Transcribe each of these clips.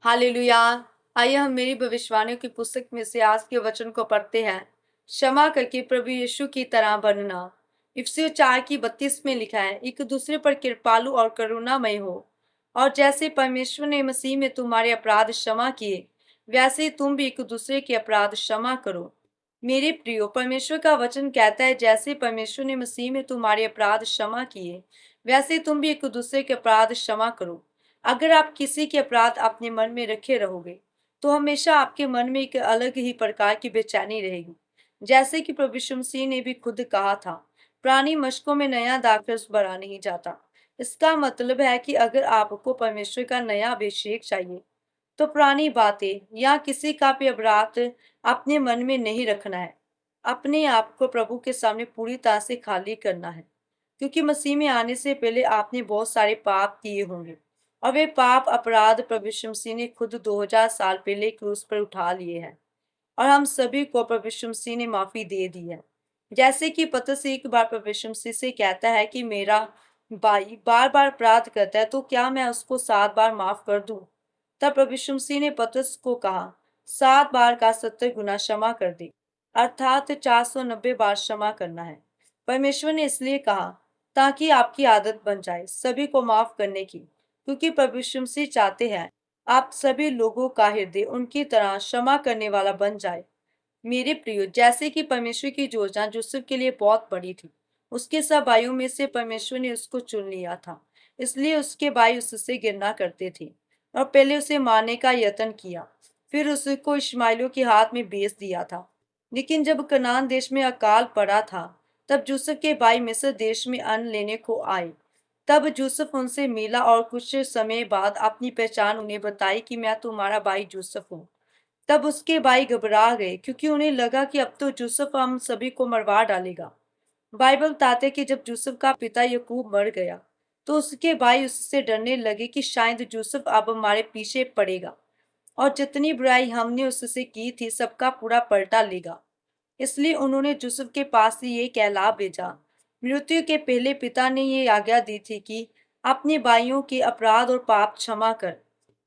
Hallelujah. आइए हम मेरी भविष्यवाणियों की पुस्तक में से आज के वचन को पढ़ते हैं। क्षमा करके प्रभु यीशु की तरह बनना। इफिसियों 4:32 में लिखा है, एक दूसरे पर कृपालु और करुणामय हो, और जैसे परमेश्वर ने मसीह में तुम्हारे अपराध क्षमा किए, वैसे ही तुम भी एक दूसरे के अपराध क्षमा करो। मेरे प्रियो, परमेश्वर का वचन कहता है, जैसे परमेश्वर ने मसीह में तुम्हारे अपराध क्षमा किए, वैसे ही तुम भी एक दूसरे के अपराध क्षमा करो। अगर आप किसी के अपराध अपने मन में रखे रहोगे, तो हमेशा आपके मन में एक अलग ही प्रकार की बेचैनी रहेगी। जैसे कि प्रभु यीशु मसीह ने भी खुद कहा था, पुरानी मशकों में नया दाखरस भरा नहीं जाता। इसका मतलब है कि अगर आपको परमेश्वर का नया अभिषेक चाहिए, तो पुरानी बातें या किसी का भी अपराध अपने मन में नहीं रखना है। अपने आप को प्रभु के सामने पूरी तरह से खाली करना है, क्योंकि मसीह में आने से पहले आपने बहुत सारे पाप किए होंगे, और वे पाप अपराध प्रभु यीशु मसीह ने खुद 2000 साल पहले क्रूस पर उठा लिए हैं, और हम सभी को प्रभु यीशु मसीह ने माफी दे दी है। जैसे कि पतरस एक बार प्रभु यीशु मसीह से कहता है कि मेरा भाई बार बार अपराध करता है, तो क्या मैं उसको 7 बार माफ कर दूं? तब प्रभु यीशु मसीह ने पतरस को कहा, 7 बार का 70 गुना क्षमा कर दे, अर्थात 490 बार क्षमा करना है। परमेश्वर ने इसलिए कहा ताकि आपकी आदत बन जाए सभी को माफ करने की, क्योंकि प्रभु यीशु मसीह चाहते हैं आप सभी लोगों का हृदय उनकी तरह क्षमा करने वाला बन जाए। मेरे प्रियो, जैसे कि परमेश्वर की योजना यूसुफ के लिए बहुत बड़ी थी, उसके सब भाइयों में से परमेश्वर ने उसको चुन लिया था, इसलिए उसके भाई उससे घृणा करते थे और पहले उसे मारने का यत्न किया, फिर उसको इश्माइलियों के हाथ में बेच दिया था। लेकिन जब कनान देश में अकाल पड़ा था, तब यूसुफ के भाई मिस्र देश में अन्न लेने को आए। तब यूसुफ उनसे मिला और कुछ समय बाद अपनी पहचान उन्हें बताई कि मैं तुम्हारा भाई यूसुफ हूँ। तब उसके भाई घबरा गए, क्योंकि उन्हें लगा कि अब तो यूसुफ हम सभी को मरवा डालेगा। बाइबल बताते हैं कि जब यूसुफ का पिता यकूब मर गया, तो उसके भाई उससे डरने लगे कि शायद यूसुफ अब हमारे पीछे पड़ेगा और जितनी बुराई हमने उससे की थी सबका पूरा पलटा लेगा। इसलिए उन्होंने यूसुफ के पास से ये कहला भेजा। मृत्यु के पहले पिता ने ये आज्ञा दी थी कि अपने भाइयों के अपराध और पाप क्षमा कर।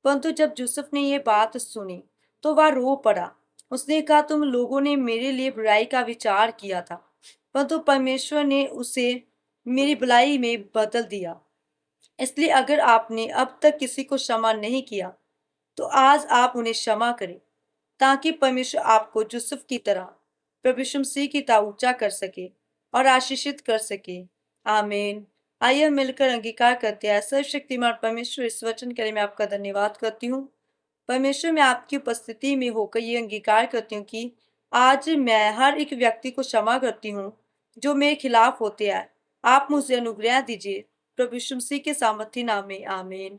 परंतु जब यूसुफ ने ये बात सुनी, तो वह रो पड़ा। उसने कहा, तुम लोगों ने मेरे लिए बुराई का विचार किया था, परंतु परमेश्वर ने उसे मेरी भलाई में बदल दिया। इसलिए अगर आपने अब तक किसी को क्षमा नहीं किया, तो आज आप उन्हें क्षमा करें, ताकि परमेश्वर आपको यूसुफ की तरह प्रभु यीशु मसीह की तरह ऊंचा कर सके और आशीषित कर सके। आमीन। आइए हम मिलकर अंगीकार करते हैं। सर्वशक्तिमान परमेश्वर, इस वचन के लिए मैं आपका धन्यवाद करती हूँ। परमेश्वर, मैं आपकी उपस्थिति में होकर ये अंगीकार करती हूँ कि आज मैं हर एक व्यक्ति को क्षमा करती हूँ जो मेरे खिलाफ होते हैं। आप मुझे अनुग्रह दीजिए, प्रभु यीशु मसीह के सामर्थी नाम में। आमीन।